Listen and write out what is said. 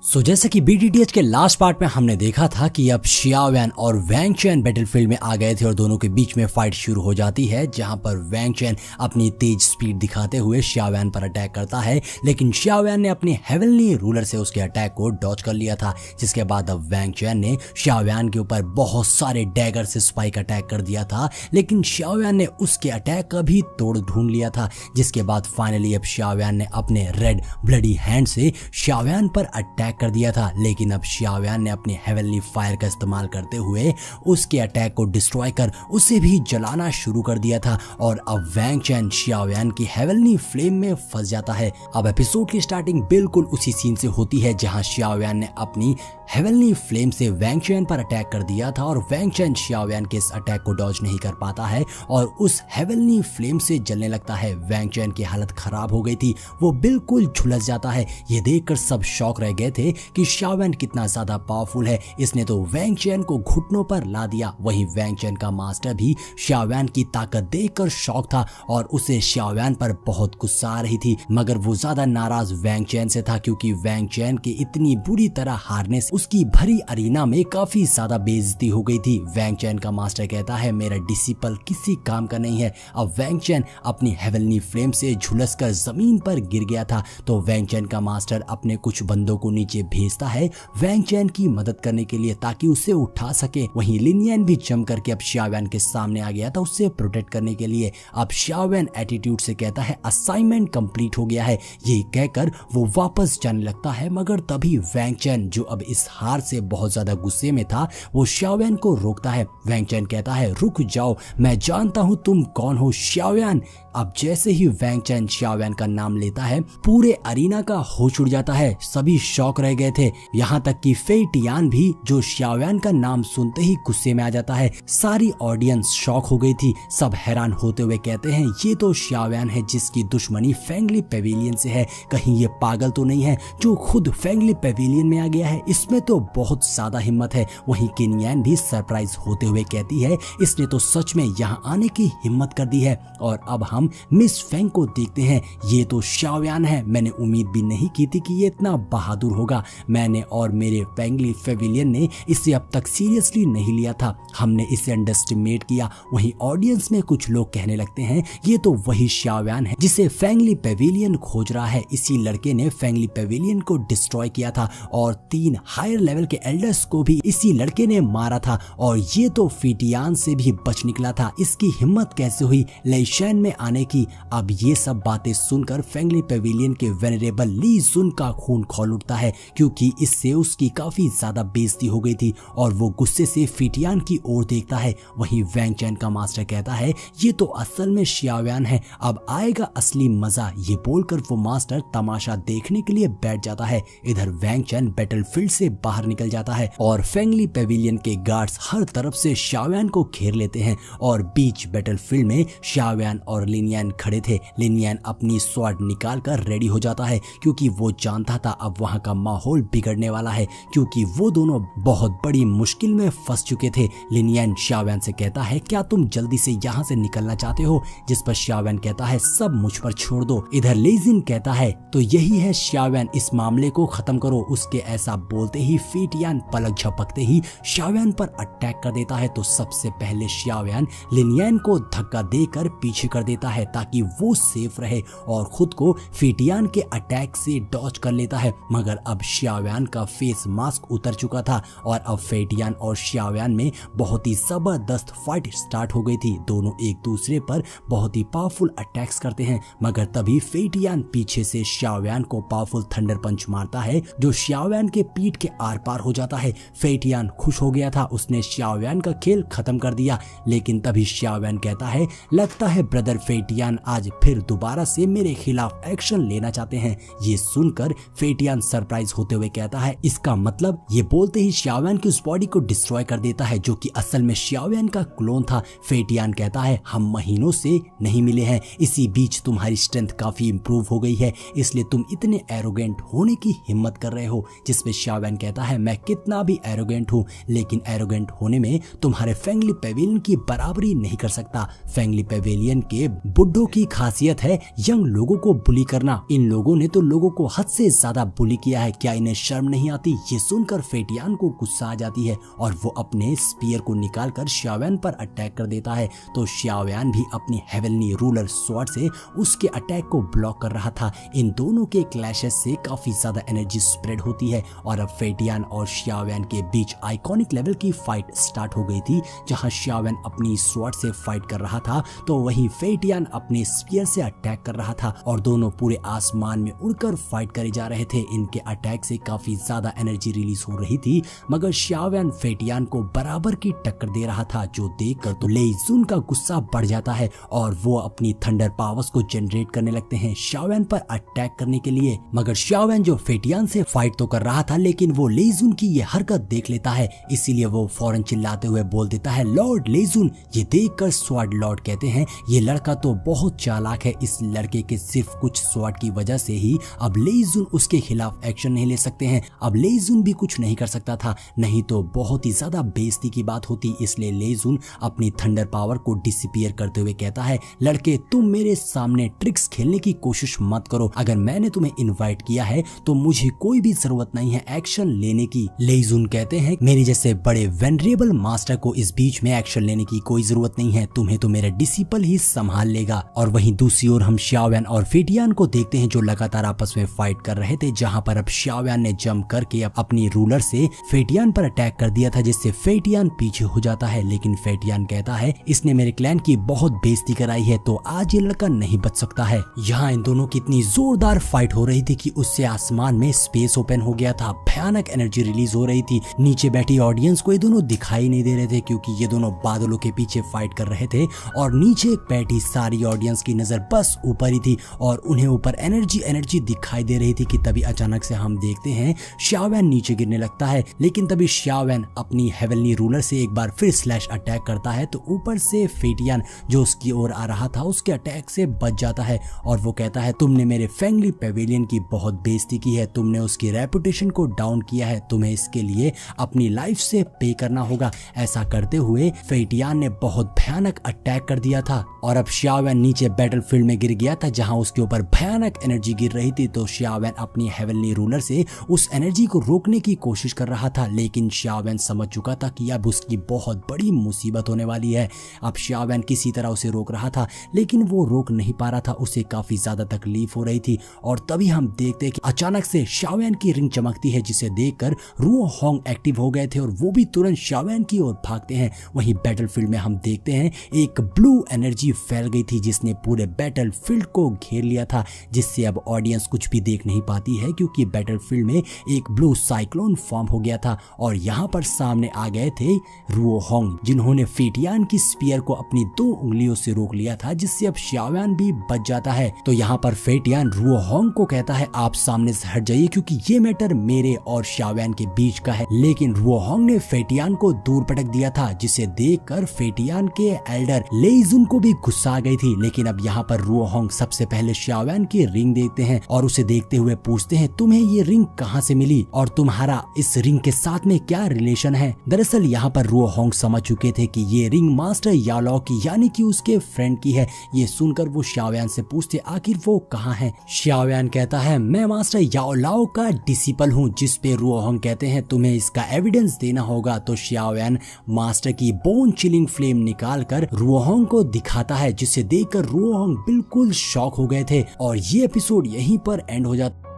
जैसे कि BTTH के लास्ट पार्ट में हमने देखा था कि अब शियाओ वैन और वैंग चेन बैटलफील्ड में आ गए थे और दोनों के बीच में फाइट शुरू हो जाती है, जहां पर वैंग चेन अपनी तेज स्पीड दिखाते हुए शियाओ वैन पर अटैक करता है, लेकिन शियाओ वैन ने अपनी हेवनली रूलर से उसके अटैक को डॉज कर लिया था। जिसके बाद अब वैंग चेन ने शियाओ वैन के ऊपर बहुत सारे डैगर से स्पाइक अटैक कर दिया था, लेकिन शियाओ वैन ने उसके अटैक का भी तोड़ ढूंढ लिया था। जिसके बाद फाइनली अब शियाओ वैन ने अपने रेड ब्लडी हैंड से शियाओ वैन पर अटैक कर दिया था, लेकिन अब शियाओ वैन ने अपनी हेवनली फायर का इस्तेमाल करते हुए उसके अटैक को डिस्ट्रॉय कर उसे भी जलाना शुरू कर दिया था। और अब वैंग चेन शियाओ वैन की हेवनली फ्लेम में फंस जाता है। अब एपिसोड की स्टार्टिंग बिल्कुल उसी सीन से होती है जहां शियाओ वैन ने अपनी हेवनली फ्लेम से वैंग चेन पर अटैक कर दिया था और वैंग चेन शियाओ वैन के इस अटैक को डॉज नहीं कर पाता है और उस हेवनली फ्लेम से जलने लगता है। वैंग चेन की हालत खराब हो गई थी, वो बिल्कुल झुलस जाता है। ये देखकर सब शॉक रह गए थे कि शियाओ वैन कितना ज्यादा पावरफुल है, इसने तो वैंग चेन को घुटनों पर ला दिया। वहीं वैंग चेन का मास्टर भी शियाओ वैन की ताकत देखकर शॉक था और उसे शियाओ वैन पर बहुत गुस्सा आ रही थी, मगर वो ज्यादा नाराज वैंग चेन से था क्योंकि वैंग चेन के इतनी बुरी तरह हारने से उसकी भरी अरीना में काफी ज्यादा बेइज्जती हो गई थी। वैंग चेन का मास्टर कहता है मेरा डिसिपल किसी काम का नहीं है। अब वैंग चेन अपनी हेवनली फ्लेम से झुलसकर जमीन पर गिर गया था, तो वैंग चेन का मास्टर अपने कुछ बंदों को नीचे भेजता है वैंग चेन की मदद करने के लिए ताकि उसे उठा सके। वहीं लिन यान भी जम करके अब शियाओ वैन के सामने आ गया था उसे प्रोटेक्ट करने के लिए। अब शियाओ वैन एटीट्यूड से कहता है असाइनमेंट कंप्लीट हो गया है, ये कहकर वो वापस जाने लगता है, मगर तभी वैंग चेन जो अब इस हार से बहुत ज्यादा गुस्से में था वो शियाओ वैन को रोकता है। वैंग चेन कहता है रुक जाओ, मैं जानता हूं तुम कौन हो शियाओ वैन। अब जैसे ही वैंग चेन शियाओ वैन का नाम लेता है पूरे अरीना का होश उड़ जाता है, सभी शॉक रह गए थे, यहाँ तक कि फेई टियान भी जो शियाओ वैन का नाम सुनते ही गुस्से में आ जाता है। सारी ऑडियंस शॉक हो गई थी, सब हैरान होते हुए कहते हैं ये तो शियाओ वैन है जिसकी दुश्मनी फेंगली पेविलियन से है, कहीं ये पागल तो नहीं है जो खुद फेंगली पेविलियन में आ गया है, इसमें तो बहुत ज्यादा हिम्मत है। वहीं किन यान भी सरप्राइज होते हुए कहती है इसने तो सच में यहाँ आने की हिम्मत कर दी है। और अब हम मिस फेंग को देखते हैं, ये तो शियाओ वैन है, मैंने उम्मीद भी नहीं की थी कि ये इतना बहादुर होगा। मैंने और मेरे फेंगली पेविलियन ने इसे अब तक सीरियसली नहीं लिया था, हमने इसे अंडरएस्टिमेट किया। वहीं ऑडियंस में कुछ लोग कहने लगते हैं ये तो वही शियाओ वैन है जिसे फेंगली पेविलियन खोज रहा है, इसी लड़के ने फेंगली पेविलियन को डिस्ट्रॉय किया था और 3 हायर लेवल के एल्डर्स को भी इसी लड़के ने मारा था और ये तो फीटियान से भी बच निकला था, इसकी हिम्मत कैसे हुई लेशैन में आने की। अब ये सब बातें सुनकर फेंगली पेविलियन के वेनरेबल ली जुन का खून खौल उठता है क्योंकि इससे उसकी काफी ज्यादा बेइज्जती हो गई थी और वो गुस्से से फीटियान की ओर देखता है। वहीं वैंग चेन का मास्टर कहता है ये तो असल में शियाओ वैन है, अब आएगा असली मजा। ये बोलकर वो मास्टर तमाशा देखने के लिए बैठ जाता है। इधर वैंग चेन बैटलफील्ड से बाहर निकल जाता है और फेंगली पेविलियन के गार्ड्स हर तरफ से शियाओ वैन को घेर लेते हैं और बीच बैटलफील्ड में शियाओ वैन और लिन यान खड़े थे। लिन यान अपनी स्वॉर्ड निकाल कर रेडी हो जाता है क्योंकि वो जानता था अब वहां का माहौल बिगड़ने वाला है क्योंकि वो दोनों बहुत बड़ी मुश्किल में फंस चुके थे। लिन यान शियाओ वैन से कहता है क्या तुम जल्दी से यहाँ से निकलना चाहते हो, जिस पर शियाओ वैन कहता है सब मुझ पर छोड़ दो। इधर लेजिन कहता है तो यही है शियाओ वैन, इस मामले को खत्म करो। उसके ऐसा बोलते ही फीटियान पलक झपकते ही शियाओ वैन पर अटैक कर देता है, तो सबसे पहले शियाओ वैन लिन यान को धक्का देकर पीछे कर देता है ताकि वो सेफ रहे और खुद को फीटियान के अटैक से डॉज कर लेता है। मगर अब शियाओ वैन का फेस मास्क उतर चुका था और अब फीटियान और शियाओ वैन में बहुत ही जबरदस्त फाइट स्टार्ट हो गई थी। दोनों एक दूसरे पर बहुत ही पावरफुल अटैक्स करते हैं, मगर तभी फीटियान पीछे से शियाओ वैन को पावरफुल थंडर पंच मारता है जो शियाओ वैन के पीठ के आर पार हो जाता है। फीटियान खुश हो गया था, उसने शियाओ वैन का खेल खत्म कर दिया, लेकिन तभी शियाओ वैन कहता है लगता है ब्रदर फीटियान आज फिर दोबारा से मेरे खिलाफ एक्शन लेना चाहते हैं। ये सुनकर फीटियान सरप्राइज होते हुए कहता है इसका मतलब, ये बोलते ही शियाओ वैन की उस बॉडी को डिस्ट्रॉय कर देता है जो कि असल में शियाओ वैन का क्लोन था। फीटियान कहता है हम महीनों से नहीं मिले हैं, इसी बीच तुम्हारी स्ट्रेंथ काफी इंप्रूव हो गई है, इसलिए तुम इतने एरोगेंट होने की हिम्मत कर रहे हो। जिसपे शियाओ वैन कहता है मैं कितना भी एरोगेंट हूँ लेकिन एरोगेंट होने में तुम्हारे फेंगली पेविलियन की बराबरी नहीं कर सकता। फेंगली पेविलियन के बुड्ढों की खासियत है यंग लोगों को बुली करना, इन लोगों ने तो लोगों को हद से ज्यादा बुली किया है क्या इन्हें शर्म नहीं आती। ये सुनकर फेटियान को गुस्सा आ जाती है और वो अपने स्पीयर को निकालकर शियावेन पर अटैक कर देता है। तो शियावेन भी अपनी हेवनली रूलर स्वॉर्ड से उसके अटैक को ब्लॉक कर रहा था। इन दोनों के क्लैशेस से काफी ज्यादा एनर्जी स्प्रेड होती है और अब फेटियान और शियावेन के बीच आइकॉनिक लेवल की फाइट स्टार्ट हो गई थी। जहां शियावेन अपनी स्वॉर्ड से फाइट कर रहा था तो वहीं फेटियान अपने स्पीयर से अटैक कर रहा था और दोनों पूरे आसमान में उड़कर फाइट करे जा रहे थे। इनके अटैक से काफी ज्यादा एनर्जी रिलीज हो रही थी, मगर शियावेन फेटियान को बराबर की टक्कर दे रहा था, जो देखकर तो ले जुन का गुस्सा बढ़ जाता है और वो अपनी थंडर पावर्स को जनरेट करने लगते हैं शियावेन पर अटैक करने के लिए। मगर शियावेन जो फेटियान से फाइट तो कर रहा था, लेकिन वो लेजुन की ये हरकत देख लेता है, इसीलिए वो फौरन चिल्लाते हुए बोल देता है, लॉर्ड लेजुन। ये देखकर स्वॉर्ड लॉर्ड कहते हैं, ये लड़का तो बहुत चालाक है। इस लड़के के सिर्फ कुछ स्वॉर्ड की वजह से ही अब लेजुन उसके खिलाफ एक्शन नहीं ले सकते हैं। अब लेजुन भी कुछ नहीं कर सकता था, नहीं तो बहुत ही ज्यादा बेइज्जती की बात होती। इसलिए लेजुन अपनी थंडर पावर को डिसअपीयर करते हुए कहता है, लड़के तुम मेरे सामने ट्रिक्स खेलने की कोशिश मत करो। अगर मैंने तुम्हें इनवाइट किया है तो मुझे कोई भी जरूरत नहीं है एक्शन लेने की। लेजुन कहते हैं, मेरे जैसे बड़े वेनरेबल मास्टर को इस बीच में एक्शन लेने की कोई जरूरत नहीं है, तुम्हें तो मेरा डिसिपल ही संभाल लेगा। और वहीं दूसरी ओर हम शियावेन और फेटियान को देखते हैं जो लगातार आपस में फाइट कर रहे थे, जहां पर अब शियावेन ने जंप करके अपनी रूलर से फेटियान पर अटैक कर दिया था, जिससे फेटियान पीछे हो जाता है। लेकिन फेटियान कहता है, इसने मेरे क्लैन की बहुत बेइज्जती कराई है, तो आज ये लड़का नहीं बच सकता है। यहाँ इन दोनों की इतनी जोरदार फाइट हो रही थी कि उससे आसमान में स्पेस ओपन हो गया था, भयानक एनर्जी रिलीज हो रही थी। नीचे बैठी ऑडियंस को ये दोनों दिखाई नहीं दे रहे थे, क्योंकि ये दोनों बादलों के पीछे फाइट कर रहे थे और नीचे बैठी सारी ऑडियंस की नजर बस ऊपर ही थी और उन्हें ऊपर एनर्जी दिखाई दे रही थी कि तभी अचानक से हम देखते हैं शियावेन नीचे गिरने लगता है। लेकिन तभी शियावेन अपनी हेवनली रूलर से एक बार फिर स्लैश अटैक करता है, तो ऊपर से फेटियान जो उसकी ओर आ रहा था उसके अटैक से बच जाता है और वो कहता है, तुमने मेरे फेंगली पेविलियन की बहुत बेइज्जती की है, तुमने उसकी रेपुटेशन को डाउन किया है, तुम्हें इसके लिए अपनी लाइफ से पे करना होगा। ऐसा करते हुए फेटियान ने बहुत भयानक अटैक कर दिया था और अब शियावेन नीचे बैटलफील्ड में गिर गया था, जहां उसके ऊपर भयानक एनर्जी गिर रही थी। तो शियावेन अपनी हेवनली रूलर से उस एनर्जी को रोकने की कोशिश कर रहा था, लेकिन शियावेन समझ चुका था कि अब उसकी बहुत बड़ी मुसीबत होने वाली है। अब शियावेन किसी तरह उसे रोक रहा था, लेकिन वो रोक नहीं पा रहा था, उसे काफी ज्यादा तकलीफ हो रही थी। और तभी हम देखते हैं कि अचानक से शियावेन की रिंग चमकती है, जिसे देखकर रुओ होंग एक्टिव हो गए थे और वो भी तुरंत शियावेन की ओर भागते हैं। वहीं बैटलफील्ड में हम देखते हैं एक ब्लू एनर्जी फैल गई थी, जिसने पूरे बैटलफील्ड को घेर लिया था, जिससे अब ऑडियंस कुछ भी देख नहीं पाती है, क्योंकि बैटलफील्ड में एक ब्लू साइक्लोन फॉर्म हो गया था। और यहाँ पर सामने आ गए थे रुओ होंग, जिन्होंने फेटियान की स्पीयर को अपनी 2 उंगलियों से रोक लिया था, जिससे अब शियावेन भी बच जाता है। तो यहाँ पर फेटियान रुओ होंग को कहता है, आप सामने से हट जाइए, क्योंकि ये मैटर मेरे और शियावेन के बीच का है। लेकिन रुओ होंग ने फेटियान को दूर पटक दिया था, जिसे देखकर फेटियान के एल्डर लेजुन को भी गुस्सा आ गई थी। लेकिन अब यहाँ पर रुओ होंग सबसे पहले शियावेन की रिंग देखते हैं और उसे देखते हुए पूछते हैं, तुम्हें ये रिंग कहाँ से मिली और तुम्हारा इस रिंग के साथ में क्या रिलेशन है। दरअसल यहाँ पर रुओ होंग समझ चुके थे कि ये रिंग मास्टर याओलाओ की यानी कि उसके फ्रेंड की है। ये सुनकर वो शियावेन से पूछते, आखिर वो कहाँ है। शियावेन कहता है, मैं मास्टर याओलाओ का डिसिपल हूँ। जिस पे रुओ होंग कहते हैं, तुम्हें इसका एविडेंस देना होगा। तो शियावेन मास्टर की बोन चिलिंग फ्लेम निकाल कर रुओ होंग को दिखाता है, जिसे देखकर रुओ होंग बिल्कुल शॉक हो गए थे और ये एपिसोड यहीं पर एंड हो जाता।